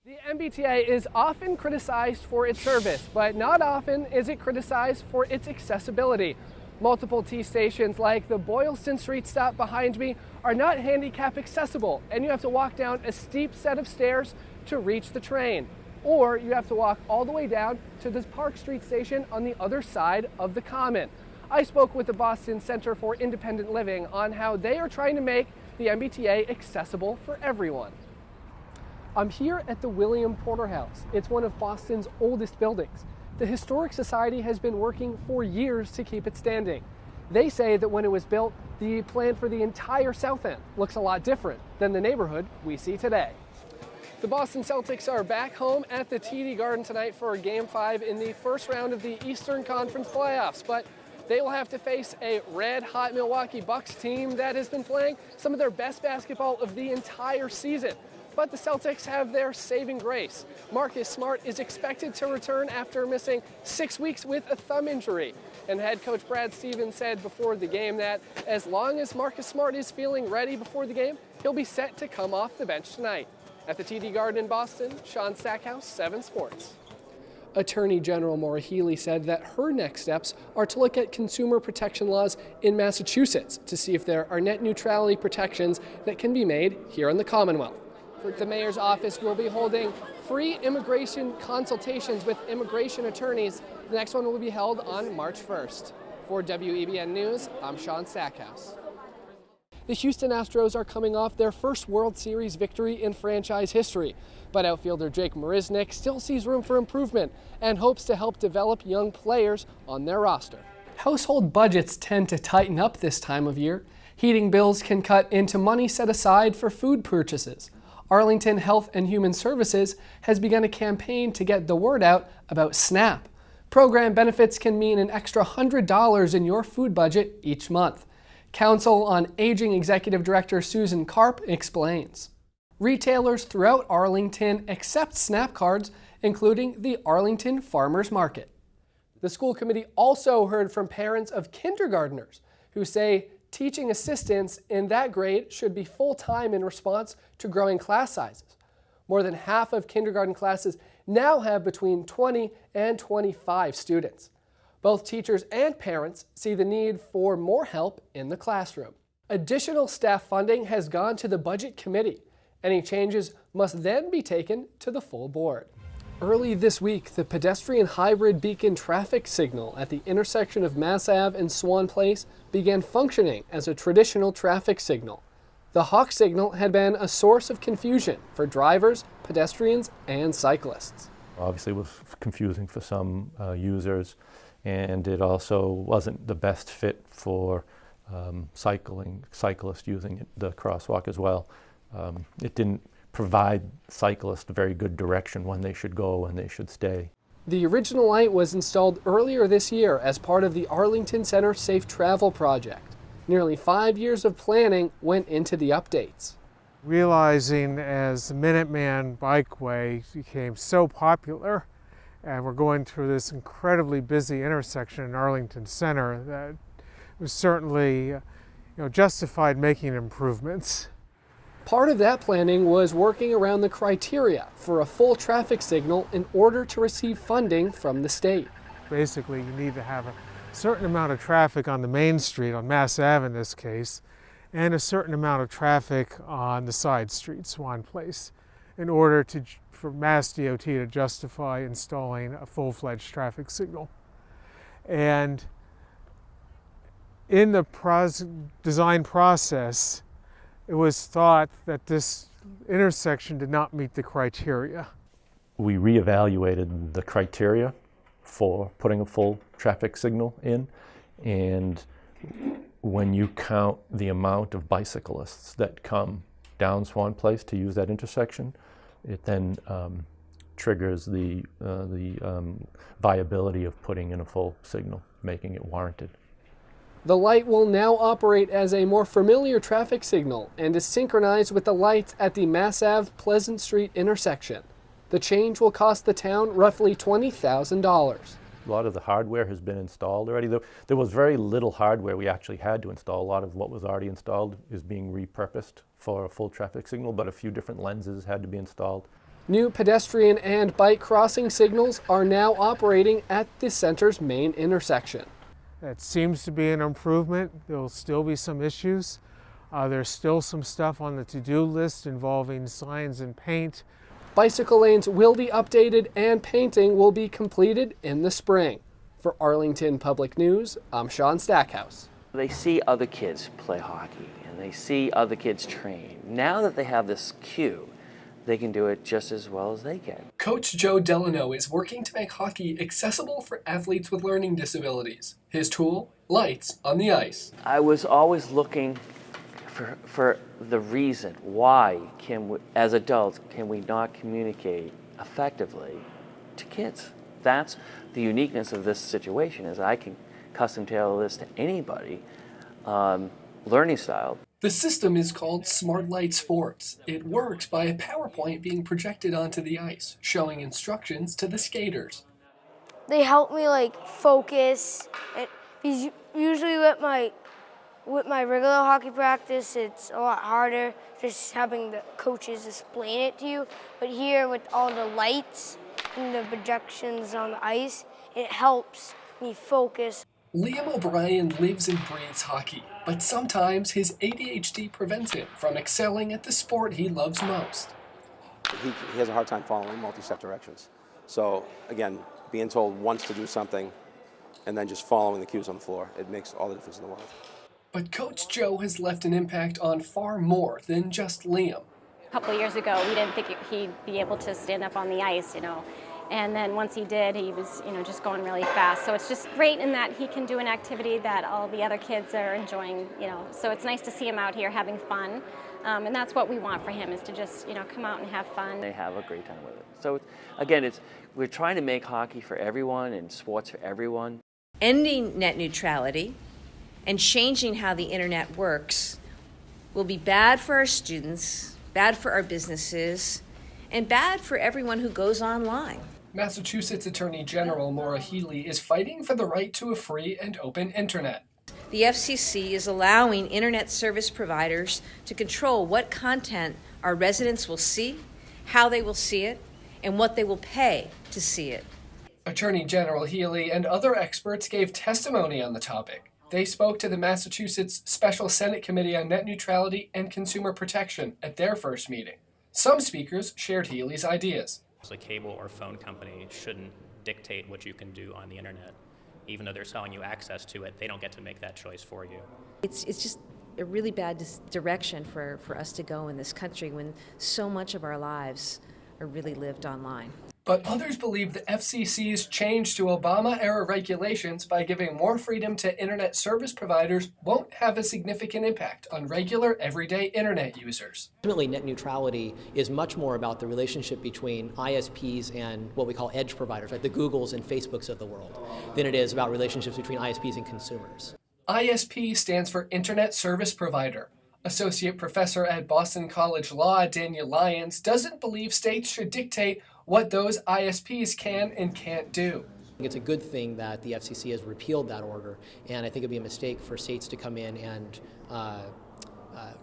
The MBTA is often criticized for its service, but not often is it criticized for its accessibility. Multiple T stations like the Boylston Street stop behind me are not handicap accessible, and you have to walk down a steep set of stairs to reach the train. Or you have to walk all the way down to the Park Street station on the other side of the Common. I spoke with the Boston Center for Independent Living on how they are trying to make the MBTA accessible for everyone. I'm here at the William Porter House. It's one of Boston's oldest buildings. The Historic Society has been working for years to keep it standing. They say that when it was built, the plan for the entire South End looks a lot different than the neighborhood we see today. The Boston Celtics are back home at the TD Garden tonight for Game 5 in the first round of the Eastern Conference playoffs, but they will have to face a red-hot Milwaukee Bucks team that has been playing some of their best basketball of the entire season. But the Celtics have their saving grace. Marcus Smart is expected to return after missing 6 weeks with a thumb injury. And head coach Brad Stevens said before the game that as long as Marcus Smart is feeling ready before the game, he'll be set to come off the bench tonight. At the TD Garden in Boston, Sean Stackhouse, 7 Sports. Attorney General Maura Healey said that her next steps are to look at consumer protection laws in Massachusetts to see if there are net neutrality protections that can be made here in the Commonwealth. The mayor's office will be holding free immigration consultations with immigration attorneys. The next one will be held on March 1st. For WEBN News, I'm Sean Stackhouse. The Houston Astros are coming off their first World Series victory in franchise history, but outfielder Jake Marisnick still sees room for improvement and hopes to help develop young players on their roster. Household budgets tend to tighten up this time of year. Heating bills can cut into money set aside for food purchases. Arlington Health and Human Services has begun a campaign to get the word out about SNAP. Program benefits can mean an extra $100 in your food budget each month. Council on Aging Executive Director Susan Karp explains. Retailers throughout Arlington accept SNAP cards, including the Arlington Farmers Market. The school committee also heard from parents of kindergartners who say teaching assistants in that grade should be full-time in response to growing class sizes. More than half of kindergarten classes now have between 20 and 25 students. Both teachers and parents see the need for more help in the classroom. Additional staff funding has gone to the Budget Committee. Any changes must then be taken to the full board. Early this week, the pedestrian hybrid beacon traffic signal at the intersection of Mass Ave and Swan Place began functioning as a traditional traffic signal. The hawk signal had been a source of confusion for drivers, pedestrians, and cyclists. Obviously, it was confusing for some users, and it also wasn't the best fit for cyclists using the crosswalk as well. It didn't provide cyclists very good direction when they should go and they should stay. The original light was installed earlier this year as part of the Arlington Center Safe Travel Project. Nearly 5 years of planning went into the updates. Realizing as the Minuteman Bikeway became so popular and we're going through this incredibly busy intersection in Arlington Center, that it was certainly justified making improvements. Part of that planning was working around the criteria for a full traffic signal in order to receive funding from the state. Basically, you need to have a certain amount of traffic on the main street, on Mass Ave in this case, and a certain amount of traffic on the side street, Swan Place, in order for Mass DOT to justify installing a full-fledged traffic signal. And in the design process, it was thought that this intersection did not meet the criteria. We reevaluated the criteria for putting a full traffic signal in, and when you count the amount of bicyclists that come down Swan Place to use that intersection, it then triggers the viability of putting in a full signal, making it warranted. The light will now operate as a more familiar traffic signal and is synchronized with the lights at the Mass Ave Pleasant Street intersection. The change will cost the town roughly $20,000. A lot of the hardware has been installed already. There was very little hardware we actually had to install. A lot of what was already installed is being repurposed for a full traffic signal, but a few different lenses had to be installed. New pedestrian and bike crossing signals are now operating at the center's main intersection. That seems to be an improvement. There will still be some issues. There's still some stuff on the to-do list involving signs and paint. Bicycle lanes will be updated and painting will be completed in the spring. For Arlington Public News, I'm Sean Stackhouse. They see other kids play hockey and they see other kids train. Now that they have this cue, they can do it just as well as they can. Coach Joe Delano is working to make hockey accessible for athletes with learning disabilities. His tool, lights on the ice. I was always looking for the reason why as adults can we not communicate effectively to kids. That's the uniqueness of this situation, is I can custom tailor this to anybody learning style. The system is called Smart Light Sports. It works by a PowerPoint being projected onto the ice, showing instructions to the skaters. They help me focus. Because usually with my regular hockey practice, it's a lot harder just having the coaches explain it to you. But here with all the lights and the projections on the ice, it helps me focus. Liam O'Brien lives and breathes hockey, but sometimes his ADHD prevents him from excelling at the sport he loves most. He has a hard time following multi-step directions. So again, being told once to do something and then just following the cues on the floor, it makes all the difference in the world. But Coach Joe has left an impact on far more than just Liam. A couple of years ago, we didn't think he'd be able to stand up on the ice, And then once he did, he was, just going really fast. So it's just great in that he can do an activity that all the other kids are enjoying, So it's nice to see him out here having fun. And that's what we want for him, is to just, come out and have fun. They have a great time with it. So again, we're trying to make hockey for everyone and sports for everyone. Ending net neutrality and changing how the internet works will be bad for our students, bad for our businesses, and bad for everyone who goes online. Massachusetts Attorney General Maura Healey is fighting for the right to a free and open internet. The FCC is allowing internet service providers to control what content our residents will see, how they will see it, and what they will pay to see it. Attorney General Healey and other experts gave testimony on the topic. They spoke to the Massachusetts Special Senate Committee on Net Neutrality and Consumer Protection at their first meeting. Some speakers shared Healey's ideas. A cable or phone company shouldn't dictate what you can do on the internet. Even though they're selling you access to it, they don't get to make that choice for you. It's just a really bad direction for us to go in this country when so much of our lives are really lived online. But others believe the FCC's change to Obama-era regulations by giving more freedom to internet service providers won't have a significant impact on regular, everyday internet users. Ultimately, net neutrality is much more about the relationship between ISPs and what we call edge providers, like the Googles and Facebooks of the world, than it is about relationships between ISPs and consumers. ISP stands for Internet Service Provider. Associate Professor at Boston College Law, Daniel Lyons, doesn't believe states should dictate what those ISPs can and can't do. It's a good thing that the FCC has repealed that order, and I think it'd be a mistake for states to come in and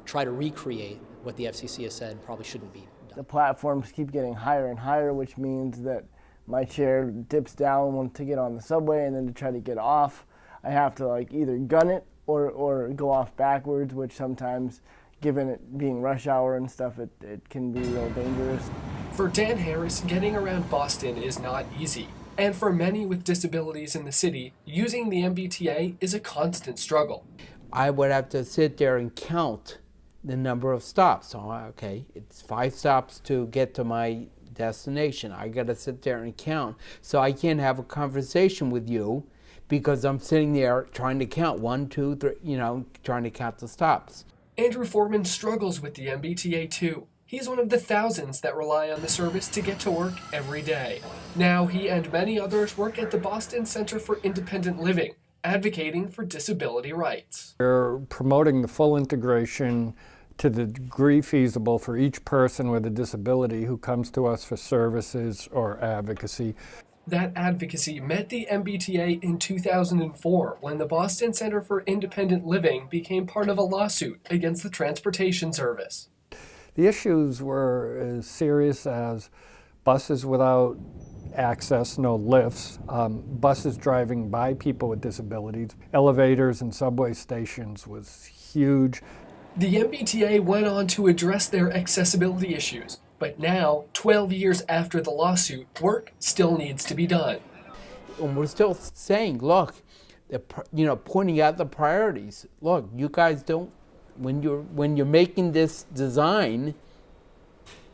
try to recreate what the FCC has said probably shouldn't be done. The platforms keep getting higher and higher, which means that my chair dips down to get on the subway, and then to try to get off, I have to either gun it or go off backwards, which sometimes, given it being rush hour and stuff, it can be real dangerous. For Dan Harris, getting around Boston is not easy. And for many with disabilities in the city, using the MBTA is a constant struggle. I would have to sit there and count the number of stops. So, okay, it's 5 stops to get to my destination. I got to sit there and count. So I can't have a conversation with you because I'm sitting there trying to count 1, 2, 3, trying to count the stops. Andrew Foreman struggles with the MBTA too. He's one of the thousands that rely on the service to get to work every day. Now he and many others work at the Boston Center for Independent Living, advocating for disability rights. We're promoting the full integration to the degree feasible for each person with a disability who comes to us for services or advocacy. That advocacy met the MBTA in 2004 when the Boston Center for Independent Living became part of a lawsuit against the transportation service. The issues were as serious as buses without access, no lifts, buses driving by people with disabilities, elevators and subway stations was huge. The MBTA went on to address their accessibility issues, but now, 12 years after the lawsuit, work still needs to be done. And we're still saying, look, pointing out the priorities. Look, you guys don't, when you're making this design,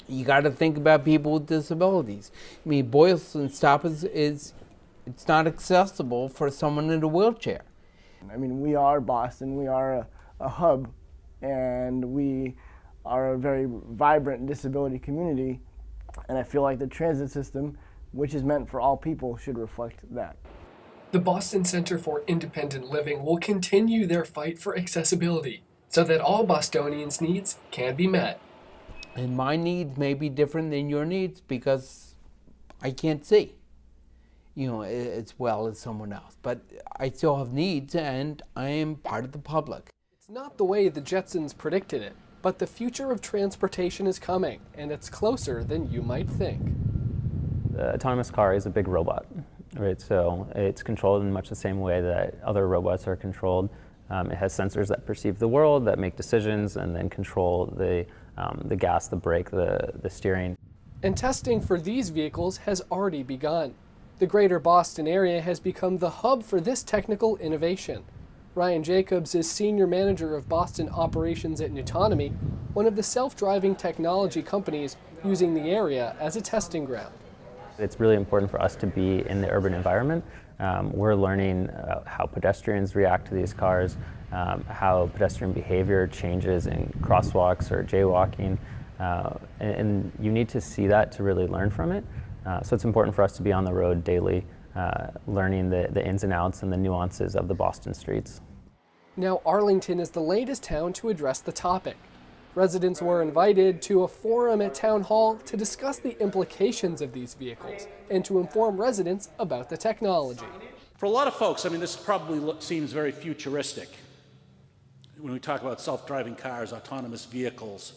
you got to think about people with disabilities. I mean, Boylston Stop is it's not accessible for someone in a wheelchair. I mean, we are Boston, we are a hub, and we are a very vibrant disability community, and I feel like the transit system, which is meant for all people, should reflect that. The Boston Center for Independent Living will continue their fight for accessibility so that all Bostonians' needs can be met. And my needs may be different than your needs because I can't see, as well as someone else. But I still have needs, and I am part of the public. It's not the way the Jetsons predicted it, but the future of transportation is coming, and it's closer than you might think. The autonomous car is a big robot, right? So it's controlled in much the same way that other robots are controlled. It has sensors that perceive the world, that make decisions, and then control the gas, the brake, the steering. And testing for these vehicles has already begun. The greater Boston area has become the hub for this technical innovation. Ryan Jacobs is Senior Manager of Boston Operations at Nutonomy, one of the self-driving technology companies using the area as a testing ground. It's really important for us to be in the urban environment. We're learning how pedestrians react to these cars, how pedestrian behavior changes in crosswalks or jaywalking, and you need to see that to really learn from it. So it's important for us to be on the road daily, learning the ins and outs and the nuances of the Boston streets. Now Arlington is the latest town to address the topic. Residents were invited to a forum at Town Hall to discuss the implications of these vehicles and to inform residents about the technology. For a lot of folks, I mean, this probably seems very futuristic when we talk about self-driving cars, autonomous vehicles.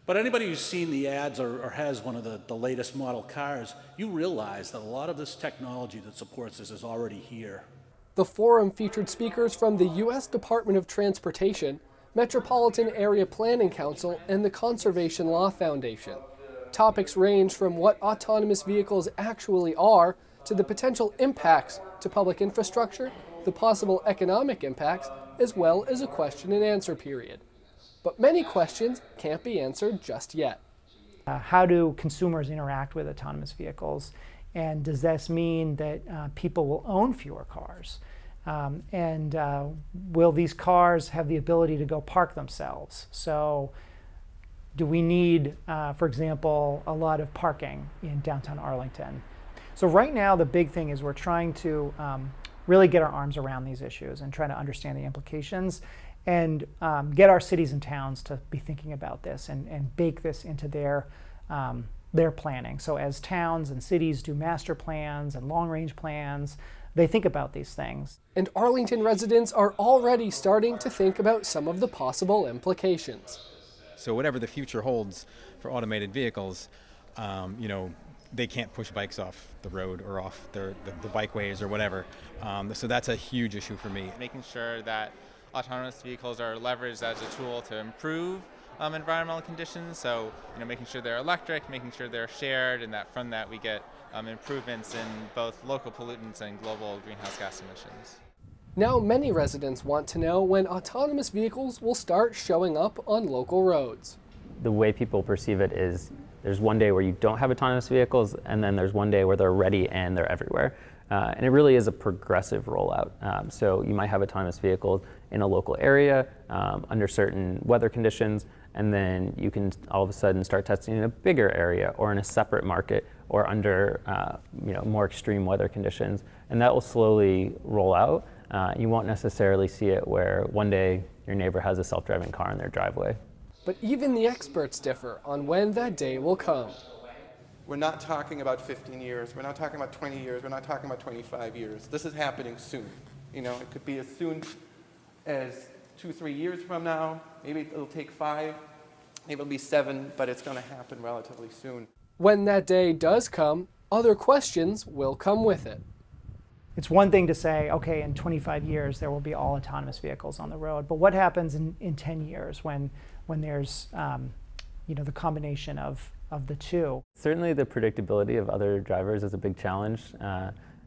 But anybody who's seen the ads or has one of the latest model cars, you realize that a lot of this technology that supports this is already here. The forum featured speakers from the U.S. Department of Transportation, Metropolitan Area Planning Council, and the Conservation Law Foundation. Topics range from what autonomous vehicles actually are to the potential impacts to public infrastructure, the possible economic impacts, as well as a question and answer period. But many questions can't be answered just yet. How do consumers interact with autonomous vehicles? And does this mean that people will own fewer cars? Will these cars have the ability to go park themselves? So do we need, for example, a lot of parking in downtown Arlington? So right now the big thing is we're trying to really get our arms around these issues and try to understand the implications and get our cities and towns to be thinking about this and bake this into their planning. So as towns and cities do master plans and long-range plans, they think about these things. And Arlington residents are already starting to think about some of the possible implications. So whatever the future holds for automated vehicles, they can't push bikes off the road or off the bikeways or whatever. So that's a huge issue for me. Making sure that autonomous vehicles are leveraged as a tool to improve environmental conditions. So, making sure they're electric, making sure they're shared, and that from that we get improvements in both local pollutants and global greenhouse gas emissions. Now many residents want to know when autonomous vehicles will start showing up on local roads. The way people perceive it is there's one day where you don't have autonomous vehicles, and then there's one day where they're ready and they're everywhere. And it really is a progressive rollout. So you might have autonomous vehicles in a local area under certain weather conditions, and then you can all of a sudden start testing in a bigger area or in a separate market or under more extreme weather conditions. And that will slowly roll out. You won't necessarily see it where one day your neighbor has a self-driving car in their driveway. But even the experts differ on when that day will come. We're not talking about 15 years, we're not talking about 20 years, we're not talking about 25 years. This is happening soon. It could be as soon as 2-3 years from now, maybe it'll take 5, maybe it'll be 7, but it's going to happen relatively soon. When that day does come, other questions will come with it. It's one thing to say, okay, in 25 years there will be all autonomous vehicles on the road, but what happens in 10 years when there's the combination of the two? Certainly the predictability of other drivers is a big challenge.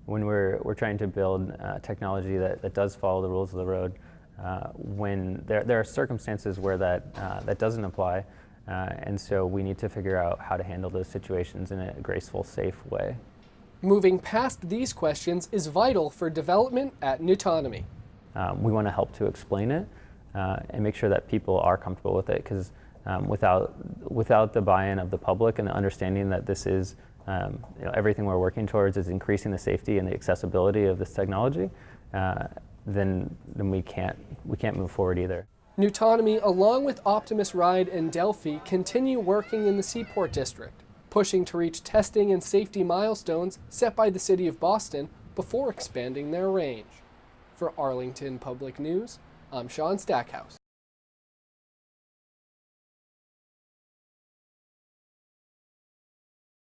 When we're trying to build technology that does follow the rules of the road, when there are circumstances where that doesn't apply, and so we need to figure out how to handle those situations in a graceful, safe way. Moving past these questions is vital for development at Nutonomy. We want to help to explain it and make sure that people are comfortable with it, because without the buy-in of the public and the understanding that this is everything we're working towards is increasing the safety and the accessibility of this technology, then we can't move forward either. Nutonomy, along with Optimus Ride and Delphi, continue working in the Seaport District, pushing to reach testing and safety milestones set by the City of Boston before expanding their range. For Arlington Public News, I'm Sean Stackhouse.